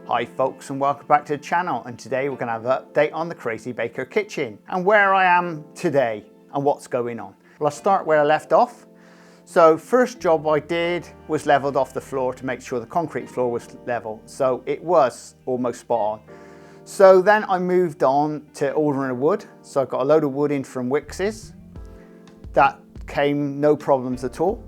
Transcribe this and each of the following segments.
Hi folks, and welcome back to the channel, and today we're going to have an update on the Crazy Baker kitchen and where I am today and what's going on. Well, I'll start where I left off. So first job I did was leveled off the floor to make sure the concrete floor was level, so it was almost spot on. So then I moved on to ordering the wood. So I got a load of wood in from Wix's. That came no problems at all.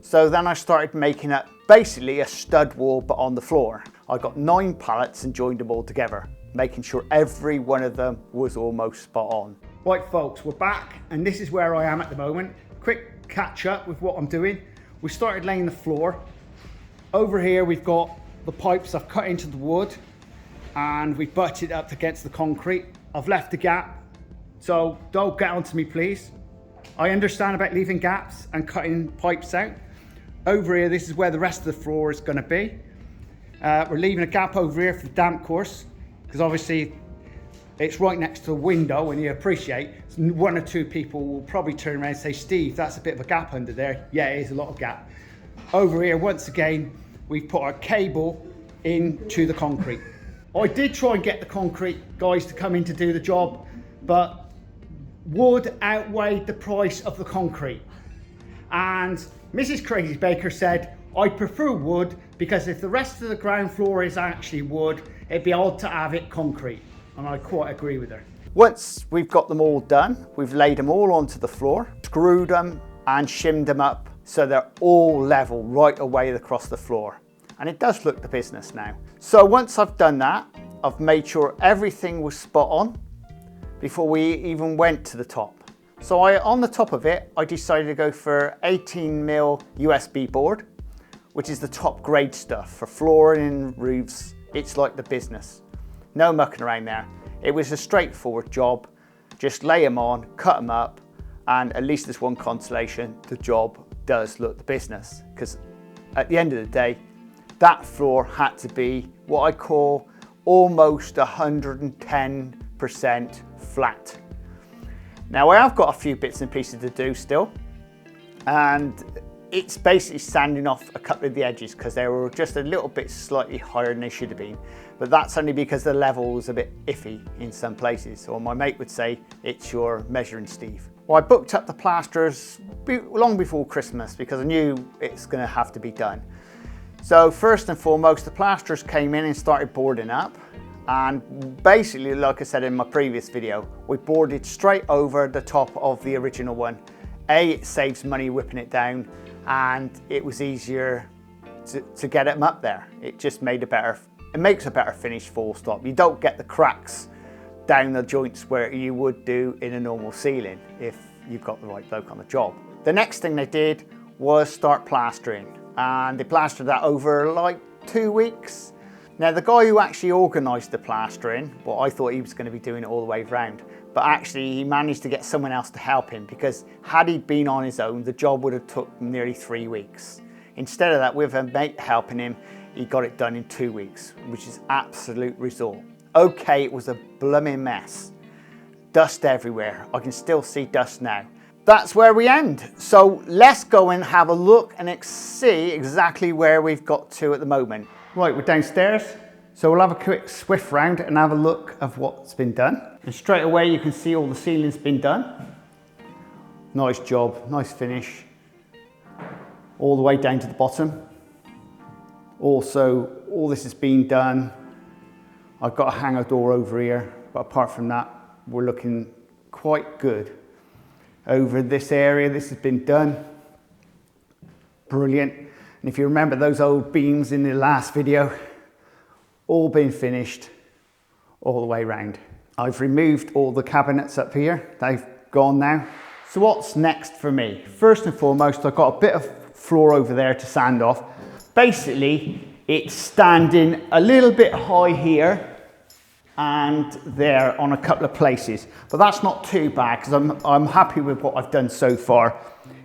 So then I started making it basically a stud wall but on the floor. I got 9 pallets and joined them all together, making sure every one of them was almost spot on. Right folks, we're back and this is where I am at the moment. Quick catch up with what I'm doing. We started laying the floor. Over here we've got the pipes I've cut into the wood and we've butted up against the concrete. I've left a gap, so don't get onto me please. I understand about leaving gaps and cutting pipes out. Over here, this is where the rest of the floor is going to be. We're leaving a gap over here for the damp course, because obviously it's right next to the window, and you appreciate 1 or 2 people will probably turn around and say, Steve, that's a bit of a gap under there. Yeah, it is a lot of gap. Over here, once again, we've put our cable into the concrete. I did try and get the concrete guys to come in to do the job, but wood outweighed the price of the concrete. And Mrs. Crazy Baker said, I prefer wood because if the rest of the ground floor is actually wood, it'd be odd to have it concrete. And I quite agree with her. Once we've got them all done, we've laid them all onto the floor, screwed them and shimmed them up so they're all level right away across the floor. And it does look the business now. So once I've done that, I've made sure everything was spot on before we even went to the top. So on the top of it, I decided to go for 18mm USB board, which is the top grade stuff for flooring and roofs. It's like the business. No mucking around there. It was a straightforward job. Just lay them on, cut them up, and at least there's one consolation. The job does look the business, because at the end of the day, that floor had to be what I call almost 110% flat. Now I have got a few bits and pieces to do still, and it's basically sanding off a couple of the edges because they were just a little bit slightly higher than they should have been. But that's only because the level was a bit iffy in some places, or my mate would say it's your measuring Steve. Well, I booked up the plasters long before Christmas because I knew it's going to have to be done. So first and foremost, the plasters came in and started boarding up. And basically, like I said in my previous video, we boarded straight over the top of the original one. It saves money whipping it down, and it was easier to get them up there. It just made it makes a better finish, full stop. You don't get the cracks down the joints where you would do in a normal ceiling if you've got the right bloke on the job. The next thing they did was start plastering, and they plastered that over like 2 weeks. Now the guy who actually organised the plastering, well, I thought he was going to be doing it all the way around, but actually he managed to get someone else to help him, because had he been on his own, the job would have took nearly 3 weeks. Instead of that, with a mate helping him, he got it done in 2 weeks, which is absolute result. Okay, it was a blooming mess. Dust everywhere. I can still see dust now. That's where we end. So let's go and have a look and see exactly where we've got to at the moment. Right, we're downstairs, so we'll have a quick swift round and have a look of what's been done. And straight away you can see all the ceiling's been done. Nice job, nice finish. All the way down to the bottom. Also, all this has been done. I've got a hanger door over here, but apart from that, we're looking quite good. Over this area, this has been done. Brilliant. And if you remember those old beams in the last video, all been finished all the way around. I've removed all the cabinets up here. They've gone now. So what's next for me? First and foremost, I've got a bit of floor over there to sand off. Basically, it's standing a little bit high here and there on a couple of places, but that's not too bad because I'm happy with what I've done so far.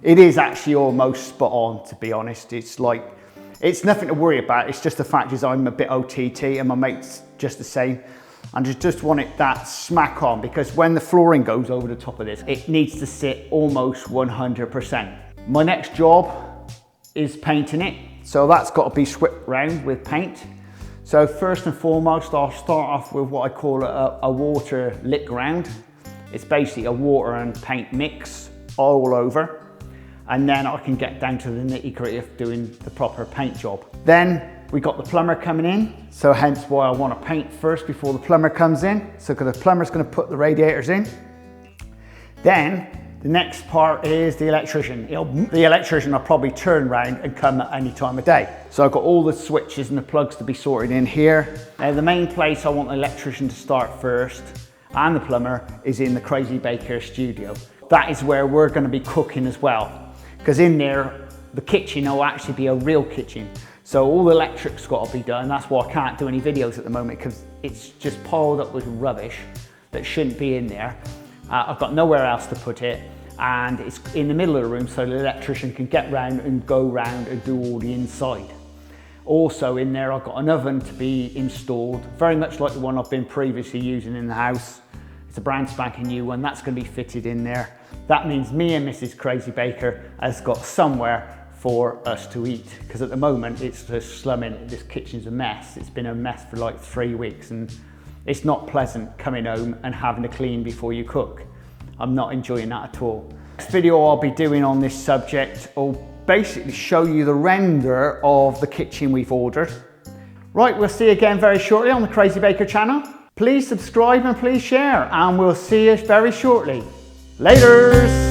It is actually almost spot on, to be honest. It's nothing to worry about. It's just the fact is I'm a bit OTT and my mate's just the same. And I just want it that smack on, because when the flooring goes over the top of this, it needs to sit almost 100%. My next job is painting it. So that's got to be swept round with paint. So first and foremost, I'll start off with what I call a water lit ground. It's basically a water and paint mix all over. And then I can get down to the nitty-gritty of doing the proper paint job. Then we got the plumber coming in, so hence why I want to paint first before the plumber comes in. So because the plumber's going to put the radiators in. Then the next part is the electrician. The electrician will probably turn around and come at any time of day. So I've got all the switches and the plugs to be sorted in here. Now the main place I want the electrician to start first and the plumber is in the Crazy Baker studio. That is where we're going to be cooking as well. Because in there, the kitchen will actually be a real kitchen. So all the electric's got to be done. That's why I can't do any videos at the moment, because it's just piled up with rubbish that shouldn't be in there. I've got nowhere else to put it, and it's in the middle of the room so the electrician can get round and go round and do all the inside. Also in there, I've got an oven to be installed, very much like the one I've been previously using in the house. It's a brand spanking new one, that's going to be fitted in there. That means me and Mrs. Crazy Baker has got somewhere for us to eat, because at the moment it's just slumming. This kitchen's a mess. It's been a mess for like 3 weeks, and it's not pleasant coming home and having to clean before you cook. I'm not enjoying that at all. Next video I'll be doing on this subject will basically show you the render of the kitchen we've ordered. Right, we'll see you again very shortly on the Crazy Baker channel. Please subscribe and please share, and we'll see you very shortly. Laters!